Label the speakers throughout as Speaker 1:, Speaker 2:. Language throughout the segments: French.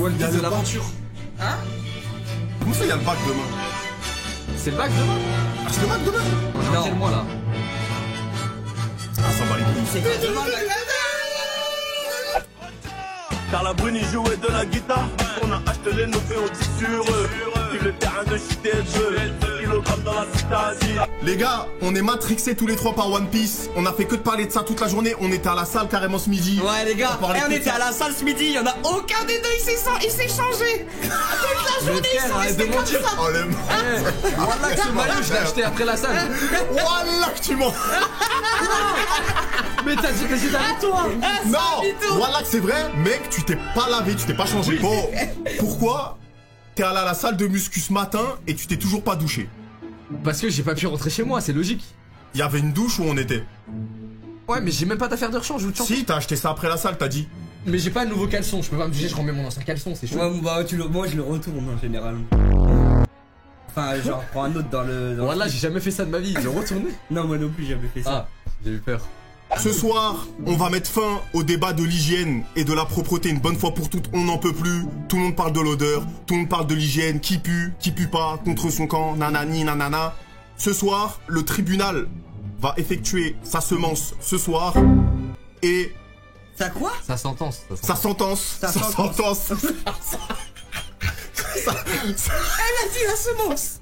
Speaker 1: Walt Disney de l'aventure.
Speaker 2: Hein?
Speaker 3: Comment ça, il y a le bac demain?
Speaker 1: C'est le bac demain?
Speaker 3: Ah, c'est le bac demain?
Speaker 1: Non. Quel mois là?
Speaker 3: Ah, ça va les couilles.
Speaker 2: C'est quoi demain?
Speaker 4: Car la Brune y jouait de la guitare. On a acheté les notés au sur eux. Sur le terrain de chuter kilogrammes dans la citadine.
Speaker 3: Les gars, on est matrixés tous les trois par One Piece. On a fait que de parler de ça toute la journée. On était à la salle carrément ce midi.
Speaker 2: Ouais les gars, on était à la salle ce midi, y'en a aucun des deux, il s'est changé. Toute la journée, ils sont restés comme ça.
Speaker 3: Oh le
Speaker 1: Voilà que ce maillot, je l'ai acheté après la salle.
Speaker 3: Voilà que tu mens.
Speaker 1: Mais t'as dit que c'était avec toi.
Speaker 3: Non, voilà que c'est vrai, mec, tu t'es pas lavé, tu t'es pas changé. Bon, pourquoi t'es allé à la salle de muscu ce matin et tu t'es toujours pas douché?
Speaker 1: Parce que j'ai pas pu rentrer chez moi, c'est logique.
Speaker 3: Il y avait une douche où on était?
Speaker 1: Ouais, mais j'ai même pas d'affaire de rechange ou de
Speaker 3: Si, t'as acheté ça après la salle, t'as dit.
Speaker 1: Mais j'ai pas de nouveau caleçon, je peux pas me doucher, je remets mon ancien caleçon, c'est chaud.
Speaker 2: Ouais, bah, moi je le retourne en général. Enfin, genre, prends un autre dans le.
Speaker 1: Voilà, j'ai jamais fait ça de ma vie, je retourné.
Speaker 2: Non, moi non plus, j'ai jamais fait ça.
Speaker 1: Ah, j'ai eu peur.
Speaker 3: Ce soir, on va mettre fin au débat de l'hygiène et de la propreté une bonne fois pour toutes. On n'en peut plus. Tout le monde parle de l'odeur, tout le monde parle de l'hygiène, qui pue pas, contre son camp, nanani, nanana. Ce soir, le tribunal va effectuer sa semence ce soir et...
Speaker 2: Ça quoi?
Speaker 1: Sa sentence.
Speaker 3: Sa sentence.
Speaker 2: Sa sentence. Elle a dit la semence.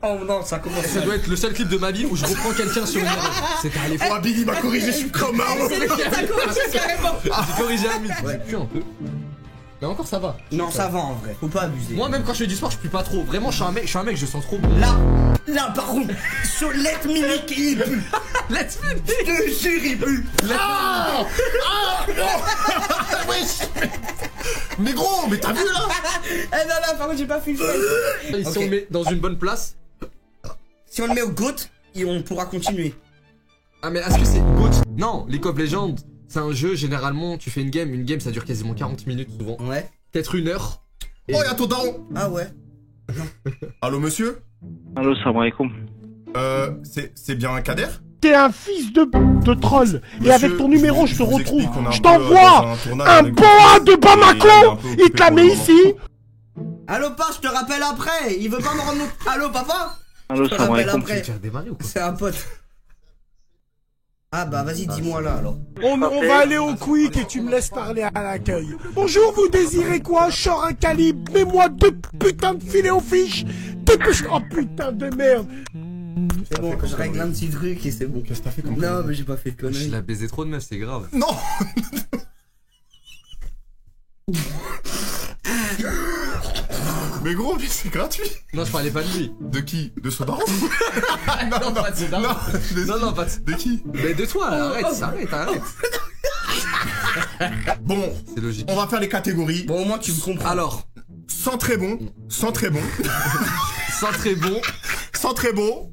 Speaker 2: Oh non, ça commence.
Speaker 1: Ça doit être le seul clip de ma vie où je reprends quelqu'un sur une erreur. C'était à l'époque.
Speaker 3: Oh, Billy m'a corrigé, je suis comme un...
Speaker 2: C'est lui qui t'a corrigé carrément.
Speaker 1: J'ai corrigé à 1000. J'ai pu un peu. Mais encore ça va.
Speaker 2: Non, ça va en vrai, faut pas abuser.
Speaker 1: Moi même quand je fais du sport, je pue pas trop. Vraiment, je suis un mec, je sens trop bon.
Speaker 2: Là par contre, sur Let Me Lick, il pue.
Speaker 1: Let me be.
Speaker 2: Je te jure, il pue.
Speaker 3: Mais gros, mais t'as vu là?
Speaker 2: Eh non, là par contre, j'ai pas filtré.
Speaker 1: Et si on le met dans une bonne place.
Speaker 2: Si on le met au GOAT, on pourra continuer.
Speaker 1: Ah mais est-ce que c'est GOAT? Non, League of Legends, c'est un jeu, généralement, tu fais une game ça dure quasiment 40 minutes souvent.
Speaker 2: Ouais.
Speaker 1: Peut-être 1 heure.
Speaker 3: Oh, y'a ton daron.
Speaker 2: Ah ouais.
Speaker 3: Allô, monsieur?
Speaker 4: Allô, salam alaikum.
Speaker 3: C'est bien un Kader?
Speaker 5: T'es un fils de troll.
Speaker 3: Monsieur,
Speaker 5: et avec ton numéro, je te
Speaker 3: vous
Speaker 5: retrouve.
Speaker 3: explique, on est
Speaker 5: Je
Speaker 3: peu,
Speaker 5: t'envoie
Speaker 3: dans un tournage
Speaker 5: un
Speaker 3: avec
Speaker 5: boa
Speaker 3: vous.
Speaker 5: de Bamako.
Speaker 3: Et
Speaker 5: Il te la met ici.
Speaker 2: Allô, pas, je te rappelle après. Il veut pas me rendre. Allô, papa?
Speaker 4: Allô,
Speaker 2: Je te
Speaker 4: salam
Speaker 2: rappelle
Speaker 4: alaikum.
Speaker 2: après.
Speaker 1: Tu vas démarrer ou quoi?
Speaker 2: C'est un pote. Ah bah vas-y, dis-moi là alors.
Speaker 5: On va aller au quick et tu me laisses parler à l'accueil. Bonjour, vous désirez quoi? Je sors un calibre. Mets-moi 2 putains de filets aux fiches. Oh putain de merde.
Speaker 2: C'est bon, je règle un petit truc et c'est bon.
Speaker 3: Qu'est-ce que t'as fait comme
Speaker 2: Non, mais j'ai pas fait de conneries.
Speaker 1: Il a baisé trop de meufs, c'est grave.
Speaker 3: Non. Mais gros, mais c'est gratuit.
Speaker 1: Non, je parlais pas de lui.
Speaker 3: De qui? De son daron?
Speaker 1: Non, pas de Zidane. Non, pas de...
Speaker 3: De qui?
Speaker 1: Mais de toi, arrête.
Speaker 3: Bon,
Speaker 1: C'est logique.
Speaker 3: on va faire les catégories.
Speaker 2: Bon, au moins tu me comprends.
Speaker 1: Alors,
Speaker 3: Sans très bon, sans très bon,
Speaker 1: sans très bon.
Speaker 3: sans très bon.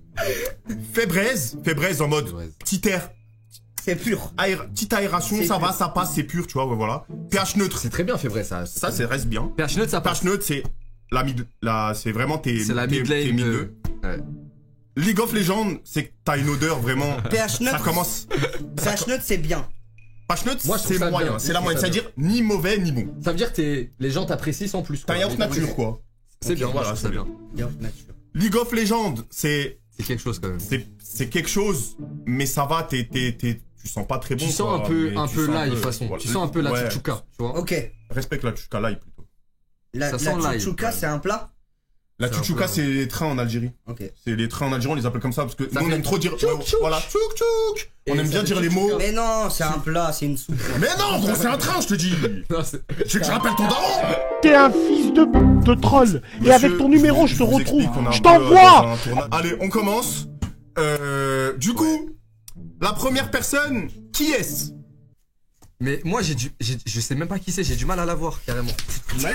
Speaker 3: Fébraise en mode
Speaker 1: Fébraise.
Speaker 3: petit air,
Speaker 2: C'est pur.
Speaker 3: petite aération,
Speaker 2: C'est
Speaker 3: ça
Speaker 2: pur.
Speaker 3: va, ça passe, c'est pur, tu vois, ouais, voilà. pH neutre,
Speaker 1: C'est très bien fait vrai ça.
Speaker 3: ça c'est reste bien.
Speaker 1: PH neutre, ça passe.
Speaker 3: pH neutre, c'est c'est vraiment tes
Speaker 1: C'est la
Speaker 3: tes-
Speaker 1: mid-lane.
Speaker 3: tes mid-deux.
Speaker 1: Ouais.
Speaker 3: League of Legends, c'est que t'as une odeur vraiment.
Speaker 2: pH
Speaker 3: Ça
Speaker 2: neutre.
Speaker 3: commence.
Speaker 2: pH neutre, c'est bien.
Speaker 3: pH neutre,
Speaker 1: Moi, je trouve
Speaker 3: c'est
Speaker 1: ça
Speaker 3: moyen,
Speaker 1: bien.
Speaker 3: c'est la
Speaker 1: Je
Speaker 3: moyenne,
Speaker 1: trouve ça
Speaker 3: c'est-à-dire ni mauvais ni bon.
Speaker 1: Ça veut dire que les gens t'apprécient sans plus.
Speaker 3: T'as
Speaker 1: quoi.
Speaker 3: un yaourt nature, quoi.
Speaker 1: C'est
Speaker 3: Ok,
Speaker 1: bien,
Speaker 3: voilà,
Speaker 1: voilà,
Speaker 3: c'est
Speaker 1: c'est
Speaker 3: bien.
Speaker 1: bien.
Speaker 2: Bien, nature.
Speaker 3: League of Legends, c'est
Speaker 1: quelque chose quand même.
Speaker 3: c'est quelque chose, mais ça va, tu sens pas très bon.
Speaker 1: Tu sens
Speaker 3: quoi,
Speaker 1: un peu,
Speaker 3: mais
Speaker 1: un
Speaker 3: tu
Speaker 1: peu
Speaker 3: sens
Speaker 1: live, de
Speaker 3: peu-
Speaker 1: toute façon.
Speaker 3: voilà.
Speaker 1: Tu sens un peu la
Speaker 3: Ouais.
Speaker 1: tchouka, tu vois.
Speaker 2: Ok.
Speaker 3: Respecte la tchouka live plutôt.
Speaker 2: La
Speaker 1: Ça sent l'ail.
Speaker 2: chouchouka, c'est un plat?
Speaker 3: La
Speaker 1: C'est un
Speaker 3: tchouka,
Speaker 1: peu-
Speaker 3: c'est les trains en Algérie.
Speaker 2: Ok.
Speaker 3: C'est les trains en Algérie, on les appelle comme ça parce que
Speaker 1: Ça
Speaker 3: nous on
Speaker 1: fait
Speaker 3: aime trop dire.
Speaker 1: tchouk, tchouk.
Speaker 3: Voilà, tchouk tchouk.
Speaker 1: Et
Speaker 3: On aime
Speaker 1: ça
Speaker 3: bien
Speaker 1: fait
Speaker 3: dire les
Speaker 1: tchouk,
Speaker 3: mots.
Speaker 1: tchouk.
Speaker 2: Mais non, c'est un plat, c'est une soupe.
Speaker 3: Mais non, gros, c'est un train, je te dis.
Speaker 1: Non, c'est-
Speaker 3: Tu veux que je rappelle ton daron?
Speaker 5: T'es un fils de troll. Et avec ton numéro, je te
Speaker 3: vous
Speaker 5: retrouve.
Speaker 3: explique, on est un
Speaker 5: Je
Speaker 3: peu, dans
Speaker 5: t'envoie.
Speaker 3: un tournage. Allez, on commence. Du coup, la première personne, qui est-ce?
Speaker 1: Mais moi, je sais même pas qui c'est, j'ai du mal à la voir, carrément. Ouais,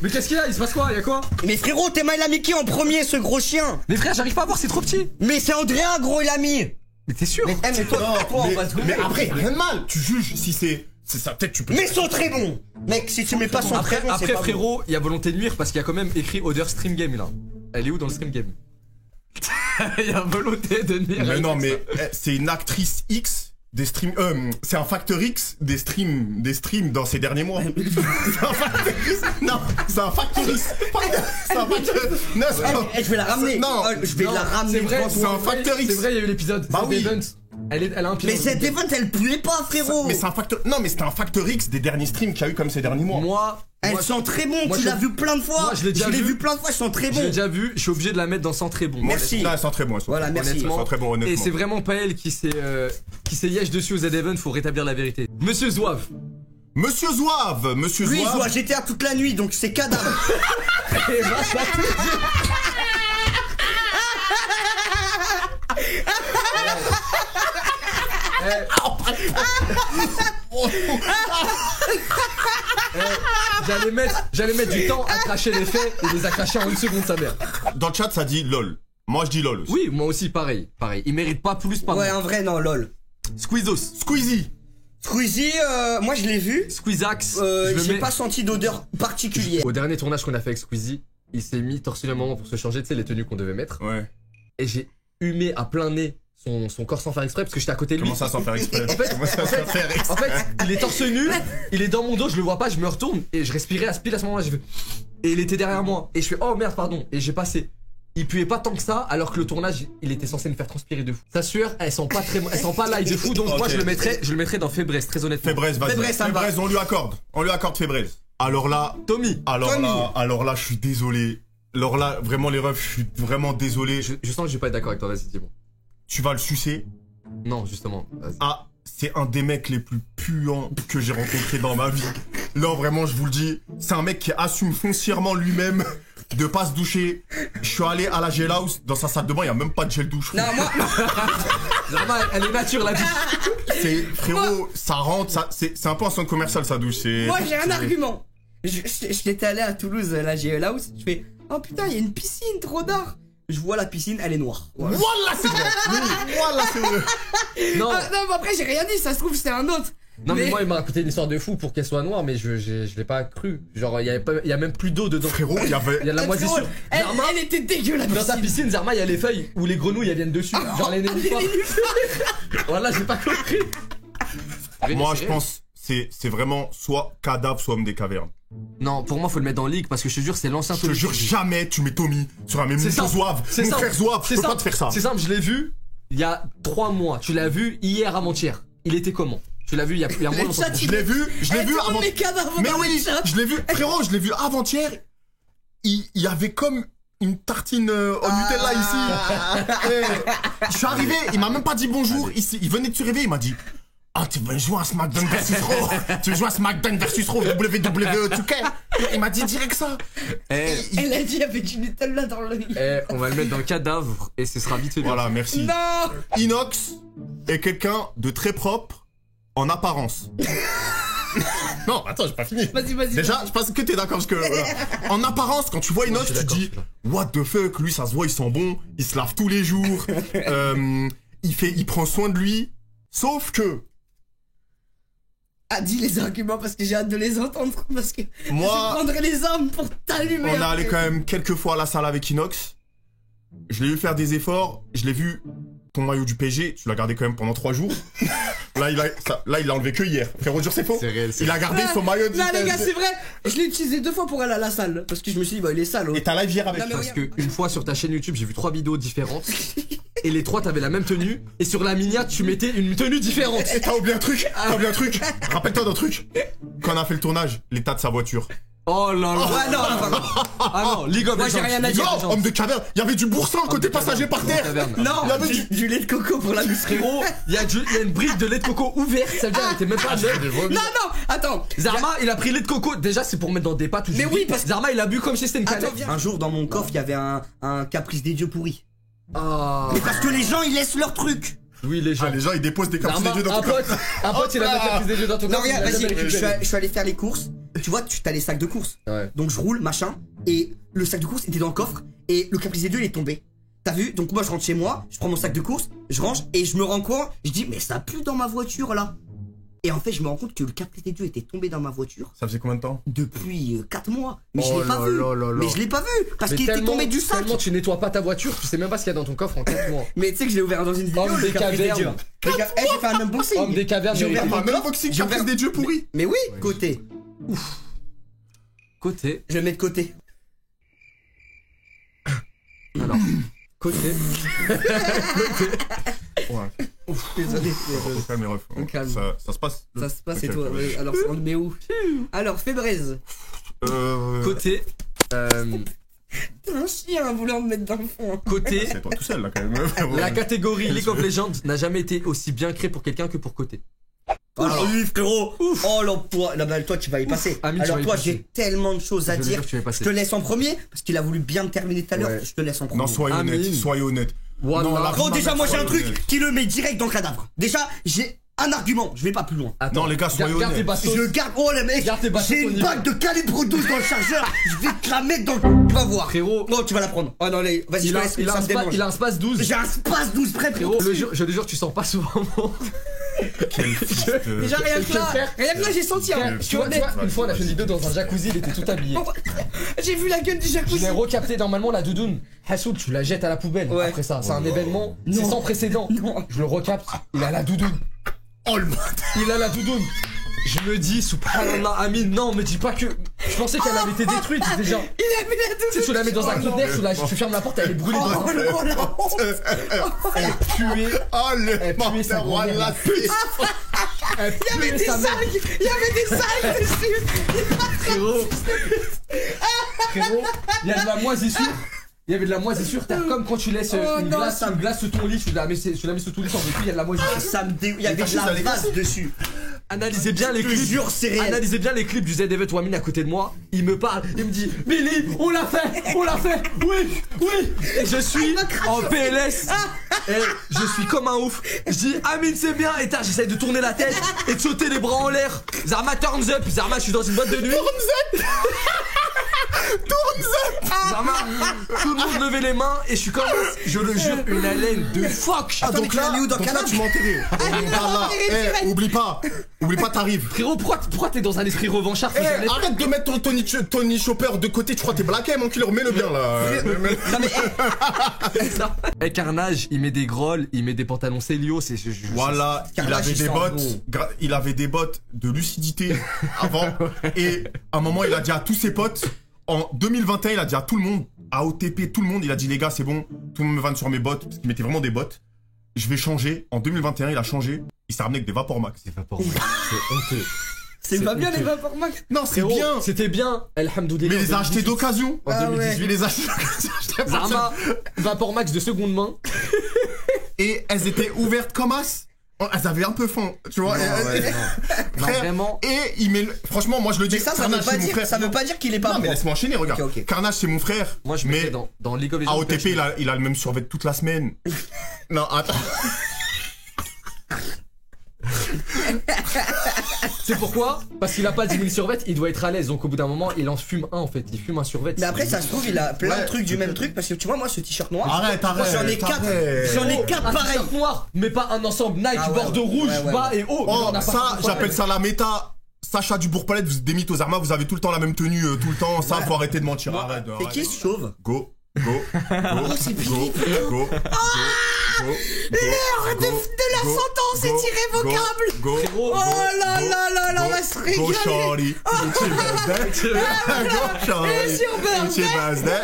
Speaker 1: mais qu'est-ce qu'il y a? Il se passe quoi? Il y a quoi?
Speaker 2: Mais frérot, t'es mal ami qui en premier, ce gros chien?
Speaker 1: Mais frère, j'arrive pas à voir, c'est trop petit.
Speaker 2: Mais c'est Andrea, gros, il a mis.
Speaker 1: Mais t'es sûr?
Speaker 2: Mais toi, on va se
Speaker 3: mais après, rien de mal. Tu juges si c'est ça, peut-être tu peux.
Speaker 2: Mais sont très bons. Mec, si tu mets pas son
Speaker 1: Après,
Speaker 2: très bon, c'est pas bon.
Speaker 1: frérot, il y a volonté de nuire parce qu'il y a quand même écrit Odeur Stream Game là. Elle est où dans le stream game? Il y a volonté de nuire.
Speaker 3: Mais non, mais c'est une actrice X des streams. C'est un facteur X des streams dans ces derniers mois. C'est un facteur C'est un factory. C'est un factory. Non, c'est un-
Speaker 2: Je vais la ramener.
Speaker 3: Non,
Speaker 2: je vais
Speaker 1: non,
Speaker 2: la ramener.
Speaker 1: c'est vrai,
Speaker 2: devant
Speaker 3: c'est
Speaker 2: toi.
Speaker 3: un Factor X.
Speaker 1: C'est vrai, il y a eu l'épisode.
Speaker 3: Bah oui.
Speaker 1: Elle a un pied.
Speaker 2: Mais cette event, elle puait pas, frérot.
Speaker 3: Mais c'est un facteur. Non, mais c'était un facteur X des derniers streams qu'il y a eu comme ces derniers mois.
Speaker 1: Moi,
Speaker 2: Elles sont très bons,
Speaker 1: moi,
Speaker 2: tu
Speaker 1: je-
Speaker 2: l'as vu plein de fois.
Speaker 1: moi, je l'ai déjà vu.
Speaker 2: vu plein de fois, elles sont très
Speaker 1: je l'ai
Speaker 2: bons.
Speaker 1: déjà vu, je suis obligé de la mettre dans 100 très bon.
Speaker 2: Merci.
Speaker 3: Non, elles sont très bons.
Speaker 2: Voilà, merci.
Speaker 1: Honnêtement.
Speaker 3: Elles sont très bons, honnêtement.
Speaker 1: Et c'est vraiment pas elle qui s'est yesh dessus aux Z-Event, faut rétablir la vérité. Monsieur Zouave.
Speaker 3: Monsieur Zouave. Monsieur
Speaker 2: Lui, il joue à
Speaker 3: Zouave.
Speaker 2: GTA toute la nuit, donc c'est cadavre.
Speaker 1: Et bah, ça J'allais mettre du temps à cracher les faits et les a crachés en une seconde sa mère.
Speaker 3: Dans le chat, ça dit LOL. Moi, je dis LOL aussi.
Speaker 1: Oui, moi aussi pareil. Il mérite pas plus par
Speaker 2: Ouais,
Speaker 1: moi.
Speaker 2: en vrai, non, lol.
Speaker 1: Squeezos.
Speaker 3: Squeezie.
Speaker 2: Squeezie, moi je l'ai vu.
Speaker 1: Squeezax. je le
Speaker 2: J'ai
Speaker 1: mets-
Speaker 2: pas senti d'odeur particulière.
Speaker 1: Au dernier tournage qu'on a fait avec Squeezie, il s'est mis torse nu un moment pour se changer, tu sais, les tenues qu'on devait mettre.
Speaker 3: Ouais.
Speaker 1: Et j'ai humé à plein nez son corps sans faire exprès parce que j'étais à côté de lui.
Speaker 3: Comment ça sans faire exprès
Speaker 1: En fait,
Speaker 3: Comment ça sans faire exprès
Speaker 1: En fait, il est torse nu, il est dans mon dos, je le vois pas, je me retourne et je respirais pile à ce moment-là, j'ai fait. Et il était derrière moi. Et je fais oh merde, pardon. Et j'ai passé. Il puait pas tant que ça, alors que le tournage, il était censé me faire transpirer de fou. Sa sueur, elles sont pas live de fou, donc moi
Speaker 3: Ok.
Speaker 1: je le mettrais dans Fébreze, très honnêtement.
Speaker 3: Fébreze, vas-y.
Speaker 2: Fébreze, ça me va.
Speaker 3: Fébreze, on lui accorde. On lui accorde Fébreze. Alors là,
Speaker 1: Tommy.
Speaker 3: alors là, je suis désolé. Alors là, vraiment les refs, je suis vraiment désolé.
Speaker 1: Je sens que je vais pas être d'accord avec toi, vas-y, dis bon.
Speaker 3: Tu vas le sucer.
Speaker 1: Non, justement, vas-y.
Speaker 3: Ah, c'est un des mecs les plus puants que j'ai rencontré dans ma vie. Là, vraiment, je vous le dis, c'est un mec qui assume foncièrement lui-même de pas se doucher. Je suis allé à la gel house, dans sa salle de bain, il y a même pas de gel douche.
Speaker 2: Non, moi,
Speaker 1: Vraiment, elle est nature la douche.
Speaker 3: C'est, frérot, ça rentre, c'est un peu un centre commercial, sa douche. C'est.
Speaker 2: moi j'ai un argument. Je l'étais allé à Toulouse, là j'ai House. Je fais oh putain, il y a une piscine, trop d'art. Je vois la piscine, elle est noire. Voilà.
Speaker 3: Voilà, c'est vrai. Voilà, c'est vrai.
Speaker 1: Non,
Speaker 2: Non, mais après j'ai rien dit, ça se trouve c'est un autre.
Speaker 1: non mais
Speaker 2: mais-
Speaker 1: moi il m'a raconté une histoire de fou pour qu'elle soit noire, mais je l'ai pas cru. Genre, il y a même plus d'eau dedans.
Speaker 3: Frérot, il y
Speaker 1: Il y
Speaker 3: avait.
Speaker 1: a de la moisissure.
Speaker 2: Elle,
Speaker 1: Zarma,
Speaker 2: elle était dégueu la piscine.
Speaker 1: dans sa piscine, Zarma, il y a les feuilles où les grenouilles elles viennent dessus. Genre les nénuphars. Voilà, j'ai pas compris.
Speaker 3: Moi, je pense, c'est vraiment soit cadavre, soit homme des cavernes.
Speaker 1: Non, pour moi, faut le mettre dans League parce que je te jure, c'est l'ancien
Speaker 3: Je te
Speaker 1: Tommy.
Speaker 3: jure, jamais tu mets Tommy sur un même
Speaker 1: C'est
Speaker 3: niveau
Speaker 1: simple.
Speaker 3: Zouave.
Speaker 1: C'est
Speaker 3: Mon
Speaker 1: simple.
Speaker 3: frère Zouave, je
Speaker 1: C'est
Speaker 3: peux pas
Speaker 1: simple.
Speaker 3: te faire ça.
Speaker 1: C'est simple, je l'ai vu il y a 3 mois. Tu l'as vu hier avant-hier. Il était comment? Tu l'as vu il y a moins
Speaker 2: Le
Speaker 1: longtemps.
Speaker 2: chat,
Speaker 3: Je l'ai vu
Speaker 2: avant. Mes cadavres
Speaker 3: Mais
Speaker 2: dans le
Speaker 3: oui,
Speaker 2: chat.
Speaker 3: je l'ai vu, frérot, je l'ai vu avant-hier. Il y avait comme une tartine au Nutella ici. Eh, je suis arrivé, il m'a même pas dit bonjour. Il venait de se réveiller, il m'a dit ah, tu veux jouer à SmackDown versus Raw? Tu veux jouer à SmackDown versus Raw WWE 2K? Il m'a dit direct ça.
Speaker 2: Elle a dit avec du Nutella dans l'œil.
Speaker 1: On va le mettre dans le cadavre et ce sera vite fait.
Speaker 3: Voilà, merci.
Speaker 2: Non.
Speaker 3: Inox est quelqu'un de très propre en apparence. Non, attends, j'ai pas fini.
Speaker 2: Vas-y.
Speaker 3: Déjà, je pense que t'es d'accord parce que en apparence, quand tu vois Inox,
Speaker 1: je suis
Speaker 3: tu dis what the fuck, lui ça se voit, il sent bon, il se lave tous les jours, il prend soin de lui. Sauf que
Speaker 2: Dis les arguments parce que j'ai hâte de les entendre parce que
Speaker 3: moi,
Speaker 2: je prendrai les armes pour t'allumer.
Speaker 3: on est allé
Speaker 2: après.
Speaker 3: quand même quelques fois à la salle avec Inox. Je l'ai vu faire des efforts, je l'ai vu. Ton maillot du PSG, tu l'as gardé quand même pendant 3 jours. Là, il l'a enlevé que hier. Frérot, jure, c'est faux.
Speaker 1: C'est réel, c'est
Speaker 3: Il a gardé son maillot du
Speaker 2: Non les gars,
Speaker 3: PSG.
Speaker 2: c'est vrai. Je l'ai utilisé 2 fois pour aller à la salle parce que je me suis dit bah il est sale.
Speaker 3: Et t'as live hier avec.
Speaker 2: Non, mais
Speaker 1: Parce que une fois sur ta chaîne YouTube, j'ai vu 3 vidéos différentes et les 3 t'avais la même tenue et sur la miniature tu mettais une tenue différente.
Speaker 3: Et t'as oublié un truc. Rappelle-toi d'un truc. Quand on a fait le tournage, l'état de sa voiture.
Speaker 1: Oh là là.
Speaker 2: Ouais non.
Speaker 1: Ah non, League of
Speaker 2: Moi, j'ai
Speaker 1: Legends.
Speaker 2: rien à
Speaker 1: League
Speaker 2: dire.
Speaker 1: of
Speaker 3: Non,
Speaker 1: Legends.
Speaker 3: homme de caverne. Il y avait du boursin côté passager par terre.
Speaker 2: Non,
Speaker 3: Il y avait
Speaker 2: du lait de coco pour la musclée.
Speaker 1: Frérot, il y a une brique de lait de coco ouverte, ça veut dire qu'elle était même pas neuve.
Speaker 2: Non, attends.
Speaker 1: Zarma, il a pris lait de coco. Déjà, c'est pour mettre dans des pâtes ou du
Speaker 2: Mais oui,
Speaker 1: riz.
Speaker 2: parce que-
Speaker 1: Zarma, il a bu comme si c'était une
Speaker 2: Attends,
Speaker 1: canette.
Speaker 2: viens. Un jour dans mon coffre, il y avait un caprice des dieux pourris.
Speaker 1: Ah.
Speaker 2: Mais parce que les gens ils laissent leurs trucs.
Speaker 1: Oui, les gens.
Speaker 3: Ah, les gens ils déposent des cartouches
Speaker 1: Zarma,
Speaker 3: des dieux dans
Speaker 1: un
Speaker 3: ton corps.
Speaker 1: pote, il a mis la prise des jeux dans ton
Speaker 2: Non,
Speaker 1: corps.
Speaker 2: regarde,
Speaker 1: il a
Speaker 2: vas-y,
Speaker 1: jamais récupéré.
Speaker 2: je suis allé faire les courses. Tu vois, tu as les sacs de courses.
Speaker 1: Ouais.
Speaker 2: Donc je roule, machin, et le sac de courses était dans le coffre, et le caprice des dieux il est tombé. T'as vu? Donc moi je rentre chez moi, je prends mon sac de courses, je range, et je me rends compte, je dis mais ça pue dans ma voiture là. Et en fait je me rends compte que le caprice des dieux était tombé dans ma voiture
Speaker 3: Ça faisait combien de temps?
Speaker 2: depuis 4 mois. Mais je
Speaker 1: Oh
Speaker 2: l'ai pas
Speaker 1: là
Speaker 2: vu.
Speaker 1: là là là.
Speaker 2: Mais je l'ai pas vu, parce
Speaker 1: Mais
Speaker 2: qu'il était
Speaker 1: tellement-
Speaker 2: tombé du sac.
Speaker 1: Tellement tu nettoies pas ta voiture, tu sais même pas ce qu'il y a dans ton coffre en 4 mois.
Speaker 2: Mais tu sais que je l'ai ouvert dans une vidéo,
Speaker 1: Homme
Speaker 2: le
Speaker 1: des
Speaker 2: caprice des
Speaker 1: cavernes.
Speaker 2: dieux. J'ai fait un unboxing.
Speaker 1: Homme des cavernes,
Speaker 2: J'ai
Speaker 1: il
Speaker 2: ouvert
Speaker 1: était-
Speaker 2: mon
Speaker 3: Un
Speaker 2: coffre,
Speaker 3: unboxing
Speaker 2: j'ai
Speaker 3: caprice
Speaker 2: ouvert-
Speaker 3: des dieux pourris.
Speaker 2: Mais oui, côté.
Speaker 1: Côté.
Speaker 2: Je le mets de côté.
Speaker 1: Alors, côté.
Speaker 3: Ouais.
Speaker 2: Désolé.
Speaker 3: Calme les refs.
Speaker 2: Au calme.
Speaker 3: Ça se passe.
Speaker 2: Ça se passe et
Speaker 3: Ok.
Speaker 2: toi. Alors, on le met où? Alors, fais braise.
Speaker 1: Côté.
Speaker 2: T'es un chien voulant me mettre dans le fond.
Speaker 1: Côté.
Speaker 3: C'est toi tout seul là quand même.
Speaker 1: La catégorie League of Legends n'a jamais été aussi bien créée pour quelqu'un que pour côté.
Speaker 2: Alors, oui, frérot. Oh, l'emploi. Non, mais toi, tu vas y passer.
Speaker 1: Amine, tu
Speaker 2: Alors,
Speaker 1: vas y
Speaker 2: toi,
Speaker 1: passer.
Speaker 2: j'ai tellement de choses à
Speaker 1: Je le
Speaker 2: dire.
Speaker 1: jure, tu vas y passer.
Speaker 2: Je te laisse en premier parce qu'il a voulu bien me terminer tout à l'heure.
Speaker 1: Ouais.
Speaker 2: Je te laisse en premier.
Speaker 3: Non, soyez honnête,
Speaker 1: Amine.
Speaker 3: soyez honnête.
Speaker 1: Wallah.
Speaker 3: Non, là,
Speaker 2: Gros, déjà, moi, j'ai un
Speaker 3: soyez
Speaker 2: truc
Speaker 3: honnête.
Speaker 2: qui le met direct dans le cadavre. Déjà, j'ai un argument. Je vais pas plus loin.
Speaker 1: Attends,
Speaker 3: Non, les gars, soyez
Speaker 1: garde tes
Speaker 3: honnêtes.
Speaker 1: bastos.
Speaker 2: Je garde. Oh, le mec.
Speaker 1: Garde tes bastos
Speaker 2: J'ai
Speaker 1: au
Speaker 2: une
Speaker 1: niveau.
Speaker 2: bague de calibre 12 dans le chargeur. Je vais te la mettre dans le. Tu vas voir.
Speaker 1: Frérot.
Speaker 2: Non, tu vas la prendre. Oh non, allez, vas-y, je te laisse.
Speaker 1: Il a
Speaker 2: ça
Speaker 1: un
Speaker 2: me
Speaker 1: space,
Speaker 2: démange.
Speaker 1: il a un space 12.
Speaker 2: J'ai un space 12 près,
Speaker 1: Frérot, je le jure, tu sens pas souvent mon.
Speaker 3: Quel fils de-
Speaker 2: Déjà, rien que là.
Speaker 1: Frère.
Speaker 2: Rien que là, j'ai senti. Hein.
Speaker 1: Tu vois, une fois on a fait une vidéo dans un jacuzzi, il était tout habillé.
Speaker 2: J'ai vu la gueule du
Speaker 1: Je
Speaker 2: jacuzzi.
Speaker 1: l'ai recapté normalement la doudoune. Hassoud, tu la jettes à la poubelle
Speaker 2: Ouais.
Speaker 1: après ça. C'est un événement, c'est
Speaker 2: Non.
Speaker 1: sans précédent.
Speaker 2: Non.
Speaker 1: Je le recapte, il a la doudoune.
Speaker 3: Oh le
Speaker 1: Il a la doudoune. Je me dis, subhanallah, Amine, non, me dis pas que. Je pensais qu'elle avait été détruite déjà.
Speaker 2: Il a mis la douche.
Speaker 1: Tu sais, tu la mets dans un conteneur, tu fermes la porte, elle est brûlée
Speaker 2: Oh,
Speaker 1: dedans.
Speaker 2: oh, la honte.
Speaker 1: Elle puait.
Speaker 3: Oh le
Speaker 1: Elle puait sa
Speaker 3: menteur,
Speaker 1: grand-mère.
Speaker 3: voilà,
Speaker 1: Elle
Speaker 2: Il y avait
Speaker 1: puait
Speaker 2: des
Speaker 1: sa mère.
Speaker 2: algues. Il y avait des algues dessus.
Speaker 1: Frérot. Frérot, il y a de la moisissure. Il y avait de la moisissure, t'as comme quand tu laisses
Speaker 2: Oh
Speaker 1: une
Speaker 2: non,
Speaker 1: glace sous ton lit, tu la mets sous ton lit sans depuis, il y a de la moisissure.
Speaker 2: Ça me dé... Il y avait de la vase dessus.
Speaker 1: Analysez bien les
Speaker 2: Je te
Speaker 1: clips.
Speaker 2: jure, c'est réel.
Speaker 1: Analysez bien les clips du ZDV Wamin à côté de moi. Il me parle, il me dit Billy, on l'a fait, oui, oui. Et je suis en PLS. Et je suis comme un ouf. Je dis Amine c'est bien. Et j'essaye de tourner la tête et de sauter les bras en l'air. Zarma turns up. Zarma, je suis dans une boîte de nuit. Zarma, tout le monde levait les mains et je suis comme, je le jure, une haleine de fuck.
Speaker 3: Ah, donc
Speaker 2: tu l'as
Speaker 3: là,
Speaker 2: mis où dans
Speaker 3: donc là,
Speaker 2: Canal
Speaker 3: tu m'as enterré. Voilà. Eh, oublie pas, t'arrives.
Speaker 1: Frérot, pourquoi t'es dans un esprit revanchard?
Speaker 3: Eh, arrête de mettre ton Tony Chopper de côté, tu crois que t'es Black M, mon killer, mets-le bien là.
Speaker 2: Non mais
Speaker 1: Eh, Carnage, il met des grolls, il met des pantalons Célio, c'est.
Speaker 3: Voilà, il
Speaker 2: Carnage,
Speaker 3: avait
Speaker 2: il
Speaker 3: des
Speaker 2: sent
Speaker 3: bottes,
Speaker 2: bon.
Speaker 3: il avait des bottes de lucidité avant. Et à un moment, il a dit à tous ses potes, en 2021, il a dit à tout le monde, à OTP, tout le monde, il a dit les gars, c'est bon, tout le monde me vanne sur mes bottes, parce qu'il mettait vraiment des bottes. Je vais changer. En 2021, il a changé. Il s'est ramené avec des Vapor Max.
Speaker 1: C'est pas pour moi, c'est honteux.
Speaker 2: c'est pas bien
Speaker 1: honteux.
Speaker 2: les Vapor Max.
Speaker 3: Non, c'est
Speaker 1: Frérot,
Speaker 3: bien.
Speaker 1: C'était bien, Alhamdoulilah.
Speaker 3: Mais il les a
Speaker 1: en
Speaker 3: achetés
Speaker 1: 2018.
Speaker 3: d'occasion.
Speaker 1: En
Speaker 2: Ah
Speaker 1: 2018.
Speaker 3: Il les a achetés d'occasion. j'étais pas
Speaker 1: Zarma, Vapor Max de seconde main.
Speaker 3: Et elles étaient ouvertes comme as. Elles avaient un peu faim, tu vois.
Speaker 1: Non,
Speaker 3: Frère,
Speaker 1: vraiment.
Speaker 3: et il met. Franchement, moi je le dis.
Speaker 2: Mais ça veut
Speaker 3: Carnage,
Speaker 2: pas
Speaker 3: c'est mon
Speaker 2: dire,
Speaker 3: frère.
Speaker 2: ça veut pas dire qu'il est pas
Speaker 3: Non, mais
Speaker 2: bon.
Speaker 3: laisse-moi enchaîner, regarde.
Speaker 2: Ok, ok.
Speaker 3: Carnage, c'est mon frère.
Speaker 1: Moi, je me
Speaker 3: mais
Speaker 1: mets dans League of Legends.
Speaker 3: à OTP, il a le même survêt toute la semaine. Non, attends.
Speaker 1: C'est pourquoi? Parce qu'il a pas 10 000 survêt, il doit être à l'aise. Donc au bout d'un moment, il en fume un en fait. Il fume un survêt.
Speaker 2: Mais après, ça se trouve, il a plein de
Speaker 3: Ouais.
Speaker 2: trucs du même truc parce que tu vois, moi, ce t-shirt noir.
Speaker 3: Arrête,
Speaker 2: moi, j'en ai 4. J'en ai 4
Speaker 1: un
Speaker 2: pareils.
Speaker 1: t-shirt noir, mais pas un ensemble Nike,
Speaker 2: Ah ouais,
Speaker 1: bord de
Speaker 2: ouais.
Speaker 1: rouge,
Speaker 2: Ouais, ouais,
Speaker 1: bas
Speaker 2: ouais.
Speaker 1: et haut.
Speaker 3: Oh,
Speaker 1: On a pas
Speaker 3: ça,
Speaker 1: fait
Speaker 3: j'appelle ça la méta. Sacha Dubourg-Palette, vous êtes des mythos Zarma, vous avez tout le temps la même tenue, tout le temps. Ça, faut arrêter de mentir. Arrête.
Speaker 2: C'est qui ce chauve?
Speaker 3: Go, go, go,
Speaker 2: c'est
Speaker 3: go,
Speaker 2: Billy.
Speaker 3: go,
Speaker 2: L'heure de la sentence est irrévocable.
Speaker 3: Go,
Speaker 1: Frérot,
Speaker 2: Oh là là là là, on va se
Speaker 3: go,
Speaker 2: régaler.
Speaker 3: shorty. It's your birthday. Go, shorty.
Speaker 2: It's your birthday.
Speaker 3: It's your birthday.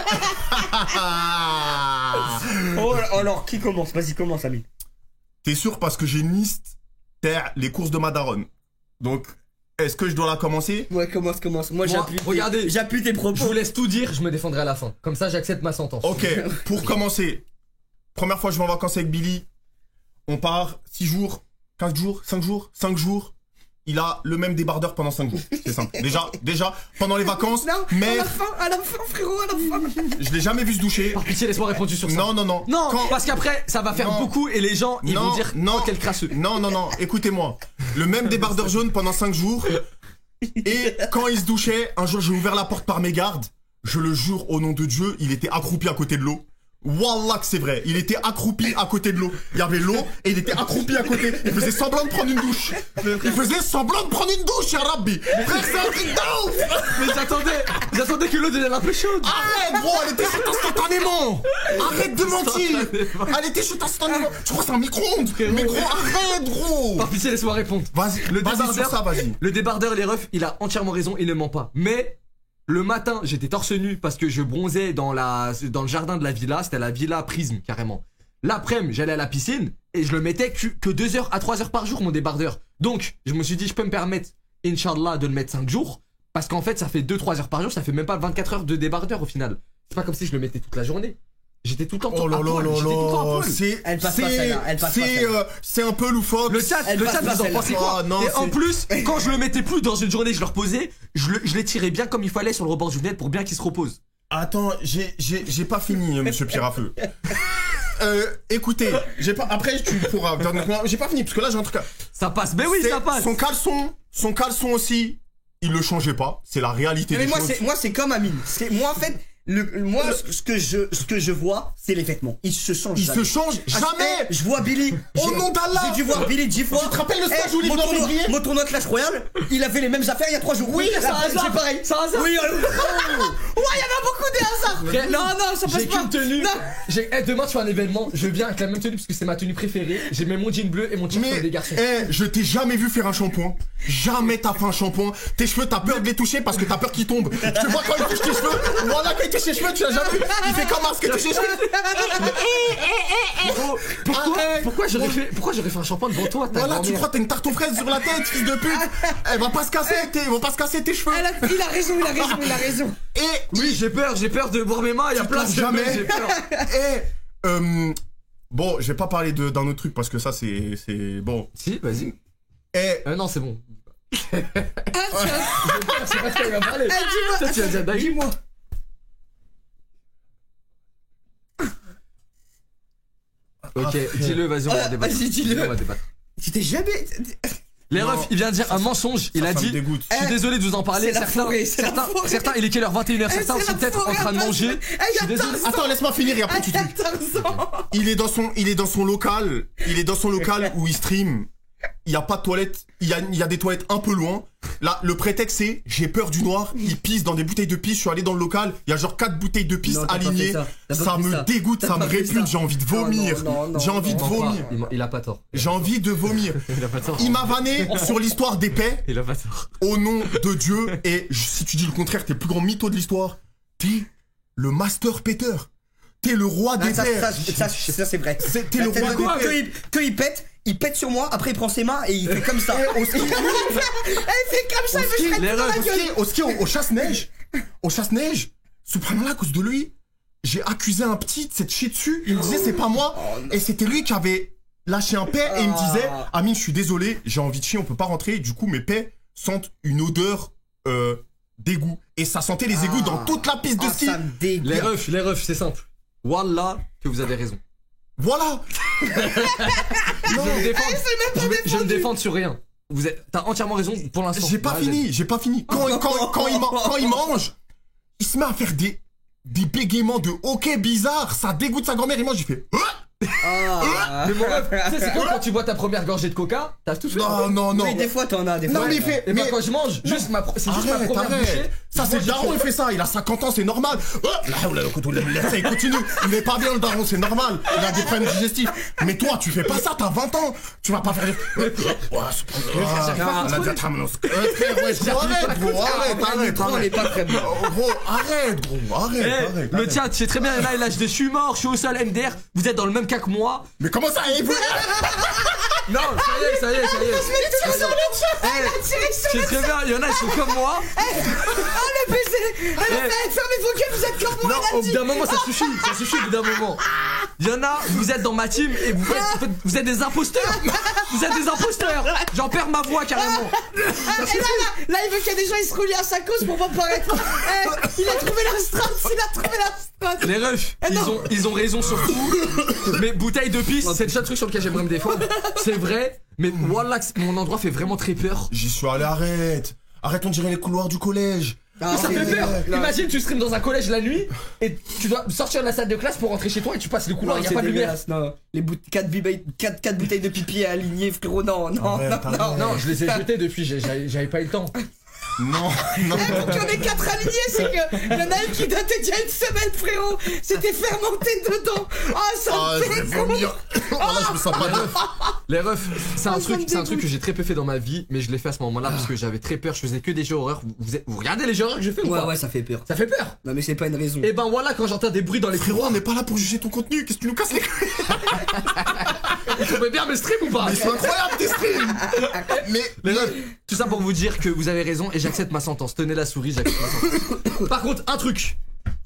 Speaker 2: Oh, alors, qui commence? Vas-y, commence, Amine.
Speaker 3: T'es sûr parce que j'ai une liste, les courses de ma daronne. Donc, est-ce que je dois la commencer?
Speaker 2: Ouais, commence. Moi,
Speaker 1: regardez.
Speaker 2: j'appuie tes
Speaker 1: je
Speaker 2: propos.
Speaker 1: vous laisse tout dire, je me défendrai à la fin. Comme ça, j'accepte ma sentence.
Speaker 3: Ok, pour commencer, première fois que je vais en vacances avec Billy, on part 6 jours, 15 jours, 5 jours, 5 jours. Il a le même débardeur pendant 5 jours. C'est simple. Déjà, pendant les vacances,
Speaker 2: Non,
Speaker 3: mais
Speaker 2: à la fin, frérot, à la fin.
Speaker 3: je l'ai jamais vu se doucher.
Speaker 1: Par pitié, laisse-moi répondre sur ça.
Speaker 3: Non.
Speaker 1: Non,
Speaker 3: Quand-
Speaker 1: parce qu'après, ça va faire
Speaker 3: Non.
Speaker 1: beaucoup et les gens, ils vont dire
Speaker 3: non,
Speaker 1: oh, quel crasseux.
Speaker 3: Non, écoutez-moi. Le même débardeur jaune pendant 5 jours. Et quand il se douchait, un jour j'ai ouvert la porte par mégarde. Je le jure au nom de Dieu, il était accroupi à côté de l'eau. Wallah que c'est vrai, il était accroupi à côté de l'eau. Il y avait l'eau et il était accroupi à côté. Il faisait semblant de prendre une douche. Ya Rabbi. Frère, c'est un truc de ouf.
Speaker 1: Mais j'attendais que l'eau devienne un peu chaude.
Speaker 3: Arrête, gros, elle était chaude instantanément. Arrête de mentir. Elle était chaude instantanément. Tu crois que c'est un micro-ondes? Mais gros, arrête, gros.
Speaker 1: Par pitié, laisse-moi répondre.
Speaker 3: Vas-y,
Speaker 1: Le
Speaker 3: vas-y sur
Speaker 1: débardeur,
Speaker 3: ça, vas-y.
Speaker 1: le débardeur, les refs, il a entièrement raison, il ne ment pas. Mais Le matin, j'étais torse nu parce que je bronzais dans le jardin de la villa. C'était la villa Prisme, carrément. L'après-midi, j'allais à la piscine et je le mettais que 2 heures à 3 heures par jour, mon débardeur. Donc, je me suis dit, je peux me permettre, Inch'Allah, de le mettre 5 jours. Parce qu'en fait, ça fait 2-3 heures par jour, ça fait même pas 24 heures de débardeur au final. C'est pas comme si je le mettais toute la journée. J'étais tout le temps à poil. J'étais tout le temps à poil.
Speaker 2: Elle passe pas celle-là, elle passe pas celle-là.
Speaker 3: C'est un peu loufoque.
Speaker 1: Le chat,
Speaker 2: Elle passe pas
Speaker 1: vous en
Speaker 2: celle-là.
Speaker 1: pensez quoi?
Speaker 3: Ah, non,
Speaker 1: et en
Speaker 3: c'est-
Speaker 1: plus, quand je le mettais plus dans une journée, je le reposais, je l'étirais bien comme il fallait sur le rebord du fenêtre pour bien qu'il se repose.
Speaker 3: Attends, j'ai pas fini, monsieur Pierre à feu. Écoutez, après tu pourras. J'ai pas fini parce que là j'ai un truc.
Speaker 1: Ça passe, mais oui, ça passe.
Speaker 3: Son caleçon aussi, il le changeait pas. C'est la réalité
Speaker 2: Mais
Speaker 3: des choses.
Speaker 2: moi c'est comme Amine. Moi en fait, ce que je vois, c'est les vêtements. Ils se changent.
Speaker 3: Il
Speaker 2: jamais.
Speaker 3: se change jamais.
Speaker 2: Je vois Billy.
Speaker 3: Au nom d'Allah.
Speaker 2: J'ai dû voir Billy 10 fois.
Speaker 3: Tu te rappelles le stage où il est venu en février?
Speaker 2: Mon tournoi Clash Royale, il avait les mêmes affaires il y a 3 jours.
Speaker 1: Oui, c'est un hasard.
Speaker 2: C'est pareil.
Speaker 1: C'est un hasard.
Speaker 2: Oui, ouais, il y en a beaucoup des hasards.
Speaker 1: Frère,
Speaker 2: Non, ça passe
Speaker 1: J'ai
Speaker 2: pas.
Speaker 1: qu'une tenue.
Speaker 2: Non.
Speaker 1: Demain tu fais un événement, je viens avec la même tenue parce que c'est ma tenue préférée. J'ai même mon jean bleu et mon t-shirt comme des garçons.
Speaker 3: Je t'ai jamais vu faire un shampoing. Jamais t'as fait un shampoing. Tes cheveux, t'as peur de les toucher parce que t'as peur qu'ils tombent. Je te vois quand il touche tes cheveux. Voilà, quand il touche tes cheveux, tu l'as jamais vu. Il fait comme Mars que touche tes cheveux.
Speaker 1: Pourquoi j'aurais fait un shampoing devant toi?
Speaker 3: Voilà, tu crois que t'as une tarte aux fraises sur la tête, fils de pute. Elle va pas se casser, ils vont pas se casser tes cheveux.
Speaker 2: Il a raison.
Speaker 3: Et
Speaker 1: Oui, j'ai peur de boire mes mains, il y a plein de
Speaker 3: jamais.
Speaker 1: j'ai peur.
Speaker 3: Bon, je vais pas parler d'un autre truc parce que ça c'est bon.
Speaker 1: Si, vas-y. Non, c'est bon. Je sais pas ce qu'il va parler. Toi, tu vas dire dingue.
Speaker 2: Dis-moi.
Speaker 1: Ok, dis-le, vas-y, on va débattre.
Speaker 2: Vas-y, dis-le.
Speaker 1: On va débattre.
Speaker 2: Tu t'es jamais.
Speaker 1: Les
Speaker 3: Non.
Speaker 1: refs, il vient de dire un mensonge. Il a
Speaker 3: Ça me
Speaker 1: dit.
Speaker 3: dégoûte.
Speaker 1: Je suis désolé de vous en parler.
Speaker 2: C'est la forêt, c'est la forêt.
Speaker 1: Certains, il est quelle heure? 21h. Certains
Speaker 2: c'est
Speaker 1: sont
Speaker 2: la
Speaker 1: peut-être en
Speaker 2: forêt,
Speaker 1: train de
Speaker 2: attends,
Speaker 1: manger. Je suis désolé.
Speaker 3: Attends, laisse-moi finir et après tu tweets. Il est dans son local. Il est dans son local où il stream. Il y a pas de toilette. Il y a des toilettes un peu loin. Là, le prétexte c'est j'ai peur du noir. Il pisse dans des bouteilles de pisse. Je suis allé dans le local. Il y a genre 4 bouteilles de pisse
Speaker 2: Non, t'as pas
Speaker 3: alignées.
Speaker 2: fait ça. T'as pas
Speaker 3: Ça
Speaker 2: fait
Speaker 3: me
Speaker 2: ça.
Speaker 3: dégoûte,
Speaker 2: T'as
Speaker 3: ça me
Speaker 2: pas fait
Speaker 3: répugne.
Speaker 2: ça.
Speaker 3: J'ai envie de vomir.
Speaker 2: Non,
Speaker 3: J'ai envie de
Speaker 1: Il ment pas.
Speaker 3: vomir.
Speaker 1: Il a pas tort.
Speaker 3: J'ai envie de vomir.
Speaker 1: Il a pas tort.
Speaker 3: Il m'a vanné sur l'histoire d'épais.
Speaker 1: Il a pas tort.
Speaker 3: Au nom de Dieu. Et si tu dis le contraire, t'es le plus grand mytho de l'histoire. T'es le master péteur. T'es le roi des pères.
Speaker 2: Ça, c'est vrai.
Speaker 3: T'es le roi des pères.
Speaker 2: Que il pète sur moi, après il prend ses mains et il fait comme ça. Il fait comme ça, il me
Speaker 1: Les
Speaker 2: dans la
Speaker 1: refs,
Speaker 2: gueule.
Speaker 3: Au ski, au chasse-neige, subhanallah, à cause de lui, j'ai accusé un petit de s'être chié dessus. Il me disait c'est pas moi. Et c'était lui qui avait lâché un paix et il me disait Amine, je suis désolé, j'ai envie de chier, on peut pas rentrer. Du coup, mes paix sentent une odeur d'égout. Et ça sentait les égouts dans toute la piste de ski.
Speaker 2: Ça me dégoûte.
Speaker 1: les refs, c'est simple. Wallah, que vous avez raison.
Speaker 3: Voilà.
Speaker 1: Je vais me défendre. Je vais me défendre sur rien. T'as entièrement raison pour l'instant.
Speaker 3: J'ai pas fini. Quand il mange, il se met à faire des bégaiements de hockey bizarres. Ça dégoûte sa grand-mère. Il mange, il fait.
Speaker 1: Mais mon ref, tu sais, c'est comme quand tu bois ta première gorgée de coca, t'as tout fait.
Speaker 3: Non.
Speaker 2: Oui, des fois t'en as, des
Speaker 3: Non,
Speaker 2: fois.
Speaker 3: mais il fait.
Speaker 1: Et moi quand je mange, c'est juste ma première bouchée.
Speaker 3: Ça c'est le daron, il fait ça, il a 50 ans, c'est normal. Il continue, il est pas bien le daron, c'est normal. Il a des problèmes digestifs. Mais toi, tu fais pas ça, t'as 20 ans. Tu vas pas faire arrête.
Speaker 1: Le chat, c'est très bien, là il lâche des je suis mort, je suis au sol MDR, vous êtes dans le même cas que moi.
Speaker 3: Mais comment ça,
Speaker 1: Non, ça y est. C'est très bien, il y en a, ils sont comme moi.
Speaker 2: Le baiser. Fermez vos gueules, vous êtes comme moi.
Speaker 1: Non, au bout d'un moment, ça suffit au bout d'un moment. Il y en a, vous êtes dans ma team et vous êtes des imposteurs. Vous êtes des imposteurs. J'en perds ma voix carrément.
Speaker 2: Là, il veut qu'il y ait des gens, ils se relient à sa cause pour pas paraître. Il a trouvé la strat,
Speaker 1: Les refs, ils ont raison sur tout. Mais bouteille de pisse, c'est le seul truc sur lequel j'aimerais me défendre. C'est vrai, mais Wallah, mon endroit fait vraiment très peur.
Speaker 3: J'y suis allé, arrête, on dirait les couloirs du collège.
Speaker 1: Mais ça fait peur. Imagine, tu streams dans un collège la nuit et tu dois sortir de la salle de classe pour rentrer chez toi et tu passes les couloirs, il y a pas de lumière.
Speaker 2: Non, les 4 bouteilles de pipi alignées, frérot, non.
Speaker 1: Non, je les ai jetées depuis, j'avais pas eu le temps.
Speaker 3: Non, non.
Speaker 2: Pour qu'il y en ait 4 alignés, c'est que y en a une qui datait d'il y a une semaine, frérot. C'était fermenté dedans. Ah, ça
Speaker 3: Ah,
Speaker 2: me
Speaker 3: je vais
Speaker 2: fait
Speaker 3: vomir. Oh là, je me sens pas bien.
Speaker 1: Les refs, c'est un
Speaker 2: ça me
Speaker 1: truc que
Speaker 2: dégoûte.
Speaker 1: j'ai très peu fait dans ma vie, mais je l'ai fait à ce moment-là parce que j'avais très peur, je faisais que des jeux horreur. Vous regardez les jeux horreur que je fais ou
Speaker 2: Ouais,
Speaker 1: pas?
Speaker 2: ouais, ça fait peur.
Speaker 1: Ça fait peur.
Speaker 2: Non, mais c'est pas une raison.
Speaker 1: Et ben voilà, quand j'entends des bruits dans les
Speaker 3: Frérot,
Speaker 1: couloirs,
Speaker 3: on n'est pas là pour juger ton contenu. Qu'est-ce que tu nous casses les couilles?
Speaker 1: vous trouvez bien mes streams ou pas?
Speaker 3: Mais c'est incroyable tes streams. Mais
Speaker 1: Les refs, tout ça pour vous dire que vous avez raison et j'accepte ma sentence. Tenez la souris, j'accepte ma sentence. Par contre, un truc.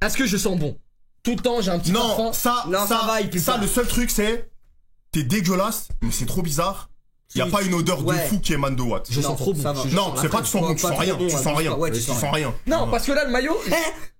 Speaker 1: Est-ce que je sens bon? Tout le temps, j'ai un petit
Speaker 3: non,
Speaker 1: parfum.
Speaker 2: ça va, il pue
Speaker 3: ça,
Speaker 2: pas.
Speaker 3: le seul truc c'est, t'es dégueulasse, mais c'est trop bizarre. Y a
Speaker 2: Si,
Speaker 3: pas une odeur de
Speaker 2: ouais.
Speaker 3: fou qui émane de Watt.
Speaker 1: Je
Speaker 2: Non,
Speaker 1: sens trop
Speaker 2: ça
Speaker 1: bon.
Speaker 2: va.
Speaker 1: Je
Speaker 3: Non,
Speaker 1: sens la
Speaker 3: c'est pas que tu sens bon, tu
Speaker 2: Pas
Speaker 3: sens
Speaker 2: trop
Speaker 3: rien,
Speaker 2: bon,
Speaker 3: tu
Speaker 2: ouais,
Speaker 3: sens rien,
Speaker 2: ouais, tu
Speaker 3: tu
Speaker 2: sens
Speaker 3: sens rien.
Speaker 1: Non, parce que là, le maillot.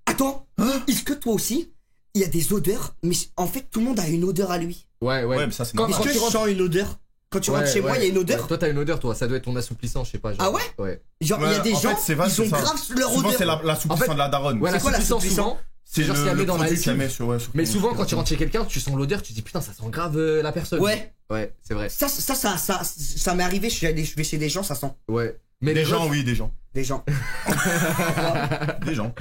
Speaker 2: Attends, est-ce que toi aussi, il y a des odeurs, mais en fait, tout le monde a une odeur à lui.
Speaker 1: Ouais,
Speaker 3: Ouais, mais ça c'est
Speaker 1: Quand-
Speaker 3: normal.
Speaker 2: Est-ce que
Speaker 1: tu
Speaker 2: je
Speaker 1: rentres-
Speaker 2: sens une odeur? Quand tu rentres
Speaker 1: Ouais,
Speaker 2: chez moi,
Speaker 1: ouais.
Speaker 2: il y a une odeur.
Speaker 1: Toi, t'as une odeur, toi. Ça doit être ton assouplissant, je sais pas. genre.
Speaker 2: Ah ouais?
Speaker 1: Ouais.
Speaker 2: Genre, il y a des
Speaker 3: en
Speaker 2: gens,
Speaker 3: fait, c'est vrai,
Speaker 2: ils ont
Speaker 3: c'est ça.
Speaker 2: grave leur
Speaker 3: Souvent
Speaker 2: odeur.
Speaker 3: c'est l'assouplissant
Speaker 1: En fait-
Speaker 3: de la daronne.
Speaker 1: Ouais,
Speaker 2: C'est quoi
Speaker 1: l'assouplissant,
Speaker 2: l'assouplissant?
Speaker 1: souvent. C'est genre s'il y
Speaker 3: le
Speaker 1: avait dans la
Speaker 3: produit qu'il y a
Speaker 1: lessive.
Speaker 3: mis sur, ouais, sur
Speaker 1: Mais
Speaker 3: ton-
Speaker 1: souvent,
Speaker 3: sur
Speaker 1: quand tu
Speaker 3: ton-
Speaker 1: rentres chez quelqu'un, tu sens l'odeur, tu dis putain, ça sent grave la personne.
Speaker 2: Ouais.
Speaker 1: Ouais, c'est vrai.
Speaker 2: Ça m'est arrivé, je vais chez des gens, ça sent.
Speaker 1: Ouais. Mais
Speaker 3: Des
Speaker 1: les
Speaker 3: gens,
Speaker 1: gens,
Speaker 3: oui, des gens.
Speaker 2: Des gens.
Speaker 3: Des gens.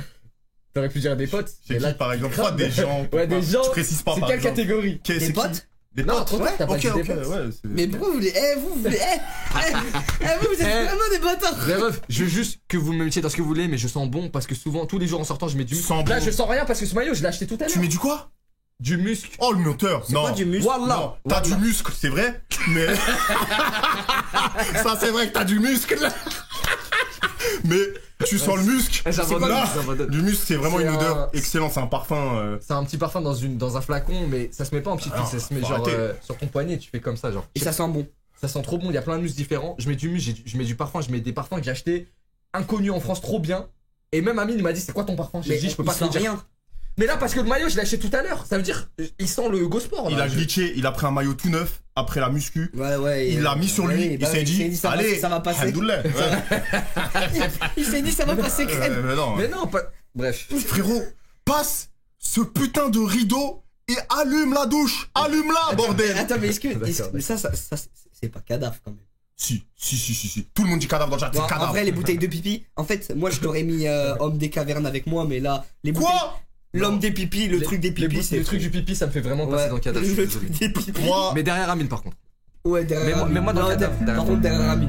Speaker 1: t'aurais pu dire des potes.
Speaker 3: C'est
Speaker 1: mais
Speaker 3: qui
Speaker 1: là,
Speaker 3: par exemple? Quoi, des gens?
Speaker 1: Ouais, des gens.
Speaker 3: Tu précises pas
Speaker 1: C'est
Speaker 3: par
Speaker 1: quelle
Speaker 3: exemple.
Speaker 1: catégorie?
Speaker 3: Qu'est-
Speaker 2: Des
Speaker 3: c'est qui
Speaker 2: potes?
Speaker 3: Des
Speaker 1: Non,
Speaker 3: potes?
Speaker 1: trop tard, t'as pas
Speaker 3: Ok,
Speaker 1: dit des
Speaker 3: ok,
Speaker 1: potes.
Speaker 3: ouais. c'est-
Speaker 2: Mais pourquoi vous voulez. Vous voulez. Vous êtes
Speaker 1: Eh.
Speaker 2: vraiment des bâtards.
Speaker 1: Les meufs, je veux juste que vous me mettiez dans ce que vous voulez, mais je sens bon parce que souvent, tous les jours en sortant, je mets du muscle.
Speaker 3: Sens
Speaker 1: Là,
Speaker 3: bon.
Speaker 1: je sens rien parce que ce maillot, je l'ai acheté tout à
Speaker 3: Tu
Speaker 1: l'heure.
Speaker 3: mets du quoi?
Speaker 1: Du muscle.
Speaker 3: Oh le menteur.
Speaker 2: C'est
Speaker 3: Non.
Speaker 2: quoi du muscle?
Speaker 3: Non,
Speaker 1: Wallah.
Speaker 3: t'as du
Speaker 1: Wallah.
Speaker 3: muscle, c'est vrai, mais ça c'est vrai que t'as du muscle. Mais tu sens le muscle.
Speaker 1: Eh, j'abandonne,
Speaker 3: Là,
Speaker 1: j'abandonne.
Speaker 3: du muscle, c'est vraiment
Speaker 1: C'est
Speaker 3: une
Speaker 1: un-
Speaker 3: odeur excellente, c'est un parfum.
Speaker 1: C'est un petit parfum dans un flacon, mais ça se met pas en petit
Speaker 3: Ah,
Speaker 1: fil, ça se met
Speaker 3: faut
Speaker 1: genre
Speaker 3: arrêter.
Speaker 1: sur ton poignet, tu fais comme ça, genre.
Speaker 2: Et ça sent bon.
Speaker 1: Ça sent trop bon, il y a plein de muscles différents. Je mets du muscle, je mets du parfum, je mets des parfums que j'ai achetés inconnus en France trop bien. Et même Amine il m'a dit c'est quoi ton parfum? J'ai
Speaker 2: Mais
Speaker 1: dit je peux
Speaker 2: il
Speaker 1: pas te le
Speaker 2: sent
Speaker 1: dire.
Speaker 2: rien.
Speaker 1: Mais là parce que le maillot je l'ai acheté tout à l'heure, ça veut dire il sent le Go Sport.
Speaker 3: Il
Speaker 1: là.
Speaker 3: a glitché, il a pris un maillot tout neuf après la muscu.
Speaker 2: Ouais.
Speaker 3: Il l'a mis sur lui, il s'est dit,
Speaker 2: ça va-
Speaker 3: allez,
Speaker 2: ça va passer.
Speaker 3: alhamdoulilah. Ouais.
Speaker 2: Il s'est dit, ça va passer crème.
Speaker 3: Mais non.
Speaker 1: Mais non, pas. Bref.
Speaker 3: Frérot, passe ce putain de rideau et allume la douche. Allume-la, bordel.
Speaker 2: Attends, mais est-ce que.
Speaker 1: D'accord,
Speaker 2: Mais ça, c'est pas cadavre quand même.
Speaker 3: Si. Tout le monde dit cadavre dans le chat,
Speaker 2: Bon,
Speaker 3: c'est
Speaker 2: en
Speaker 3: cadavre.
Speaker 2: vrai, les bouteilles de pipi, en fait, moi je t'aurais mis homme des cavernes avec moi, mais là, les bouteilles.
Speaker 3: Quoi?
Speaker 2: L'homme des pipis, le truc des pipis, c'est.
Speaker 1: Le truc du pipi ça me fait vraiment passer
Speaker 2: Ouais,
Speaker 1: dans le cadavre. je suis
Speaker 2: le
Speaker 1: désolé.
Speaker 2: truc des pipis.
Speaker 3: Moi,
Speaker 1: Mais derrière Amine par contre.
Speaker 2: Ouais, derrière.
Speaker 1: Mais moi
Speaker 2: Rami.
Speaker 1: dans le
Speaker 2: Non,
Speaker 1: cadavre,
Speaker 2: Par
Speaker 1: derrière.
Speaker 2: contre, derrière Rami.